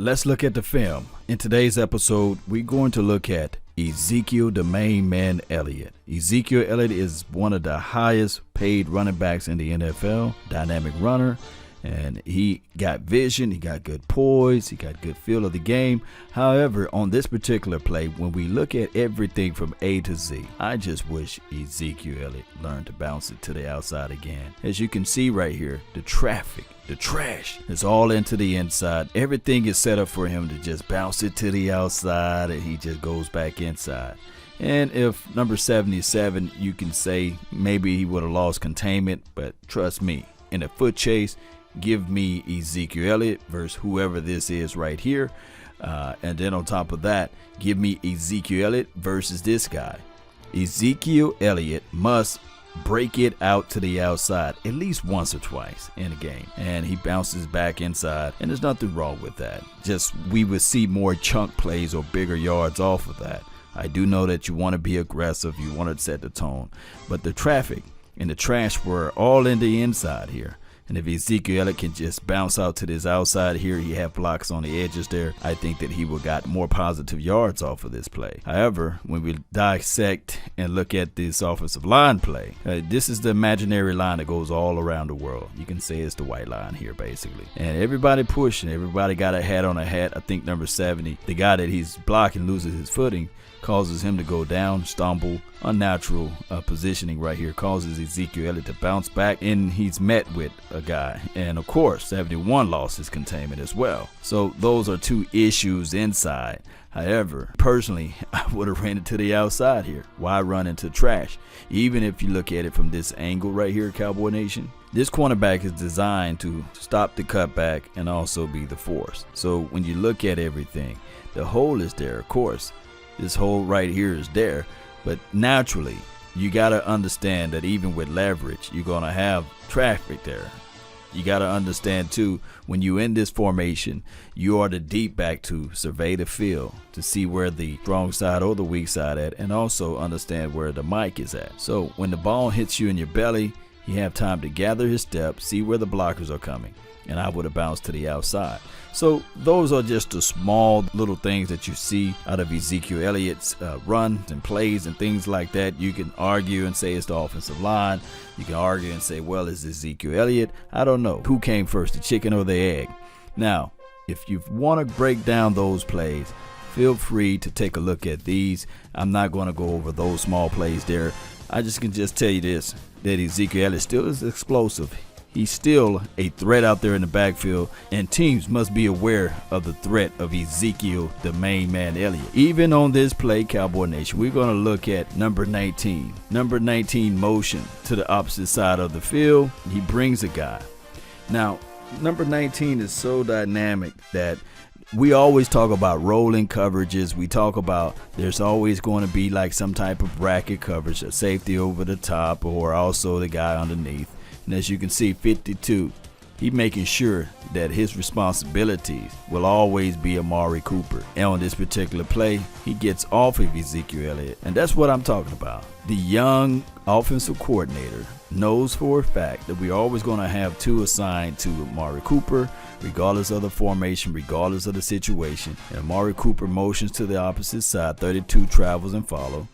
let's look at the film. In today's episode, we're going to look at Ezekiel the main man Elliott. Ezekiel Elliott is one of the highest paid running backs in the NFL, dynamic runner, and he got vision, he got good poise, he got good feel of the game. However, on this particular play, when we look at everything from A to Z, I just wish Ezekiel Elliott learned to bounce it to the outside again. As you can see right here, the traffic, the trash is all into the inside. Everything is set up for him to just bounce it to the outside, and he just goes back inside. And if number 77, you can say maybe he would have lost containment, but trust me, in a foot chase, give me Ezekiel Elliott versus whoever this is right here. And then on top of that, give me Ezekiel Elliott versus this guy. Ezekiel Elliott must break it out to the outside at least once or twice in a game. And he bounces back inside, and there's nothing wrong with that. Just we would see more chunk plays or bigger yards off of that. I do know that you want to be aggressive, you want to set the tone, but the traffic and the trash were all in the inside here. And if Ezekiel Elliott can just bounce out to this outside here, he have blocks on the edges there, I think that he will got more positive yards off of this play. However, when we dissect and look at this offensive line play, this is the imaginary line that goes all around the world. You can say it's the white line here, basically. And everybody pushing, everybody got a hat on a hat. I think number 70, the guy that he's blocking loses his footing, causes him to go down, stumble, unnatural positioning right here, causes Ezekiel Elliott to bounce back, and he's met with a guy. And of course, 71 lost his containment as well. So those are two issues inside. However, personally, I would have ran it to the outside here. Why run into trash? Even if you look at it from this angle right here, Cowboy Nation, this cornerback is designed to stop the cutback and also be the force. So when you look at everything, the hole is there, of course. This hole right here is there, but naturally, you got to understand that even with leverage, you're going to have traffic there. You got to understand, too, when you're in this formation, you are the deep back to survey the field, to see where the strong side or the weak side at, and also understand where the mic is at. So when the ball hits you in your belly, you have time to gather his steps, see where the blockers are coming, and I would have bounced to the outside. So those are just the small little things that you see out of Ezekiel Elliott's runs and plays and things like that. You can argue and say it's the offensive line. You can argue and say, well, it's Ezekiel Elliott. I don't know. Who came first, the chicken or the egg? Now, if you want to break down those plays, feel free to take a look at these. I'm not going to go over those small plays there. I just can just tell you this, that Ezekiel Elliott still is explosive. He's still a threat out there in the backfield, and teams must be aware of the threat of Ezekiel, the main man Elliott. Even on this play, Cowboy Nation, we're going to look at number 19. Number 19 motion to the opposite side of the field. He brings a guy. Now, number 19 is so dynamic that we always talk about rolling coverages. We talk about there's always going to be like some type of bracket coverage, a safety over the top, or also the guy underneath. And as you can see, 52, he's making sure that his responsibilities will always be Amari Cooper. And on this particular play, he gets off of Ezekiel Elliott. And that's what I'm talking about. The young offensive coordinator knows for a fact that we're always going to have two assigned to Amari Cooper, regardless of the formation, regardless of the situation. And Amari Cooper motions to the opposite side, 32 travels and follow.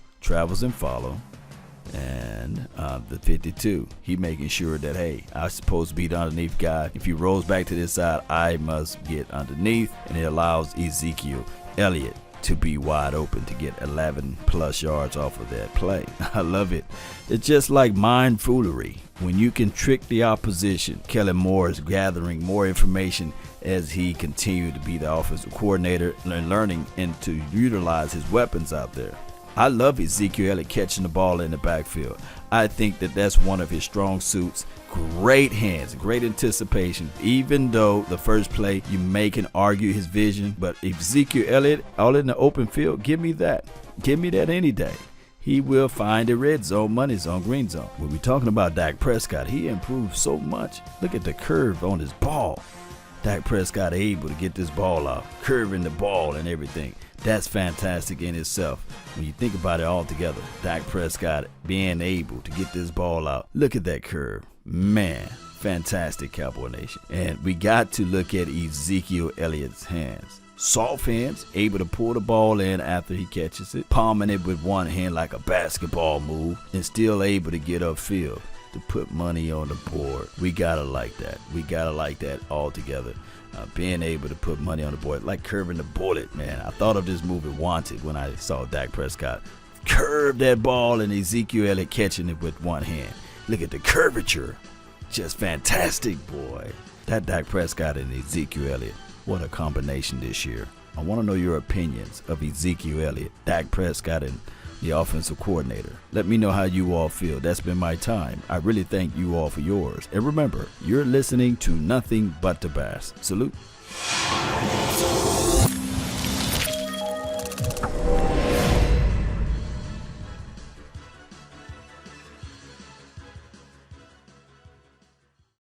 And the 52, he making sure that, hey, I'm supposed to be the underneath guy. If he rolls back to this side, I must get underneath, and it allows Ezekiel Elliott to be wide open to get 11 plus yards off of that play. I love it. It's just like mind foolery when you can trick the opposition. Kellen Moore is gathering more information as he continued to be the offensive coordinator and learning and to utilize his weapons out there. I love Ezekiel Elliott catching the ball in the backfield. I think that that's one of his strong suits. Great hands, great anticipation. Even though the first play you may can argue his vision, but Ezekiel Elliott all in the open field, give me that. Give me that any day. He will find the red zone, money zone, green zone. When we're talking about Dak Prescott, he improved so much. Look at the curve on his ball. Dak Prescott able to get this ball out, curving the ball and everything. That's fantastic in itself. When you think about it all together, Dak Prescott being able to get this ball out. Look at that curve. Man, Fantastic, Cowboy Nation. And we got to look at Ezekiel Elliott's hands. Soft hands, able to pull the ball in after he catches it, palming it with one hand like a basketball move, and still able to get upfield to put money on the board. We gotta like that. We gotta like that altogether. Being able to put money on the board, like curving the bullet, man. I thought of this movie Wanted when I saw Dak Prescott curve that ball and Ezekiel Elliott catching it with one hand. Look at the curvature. Just fantastic, boy. That Dak Prescott and Ezekiel Elliott. What a combination this year. I want to know your opinions of Ezekiel Elliott, Dak Prescott, and the offensive coordinator. Let me know how you all feel. That's been my time. I really thank you all for yours. And remember, you're listening to Nothing But the Bass. Salute.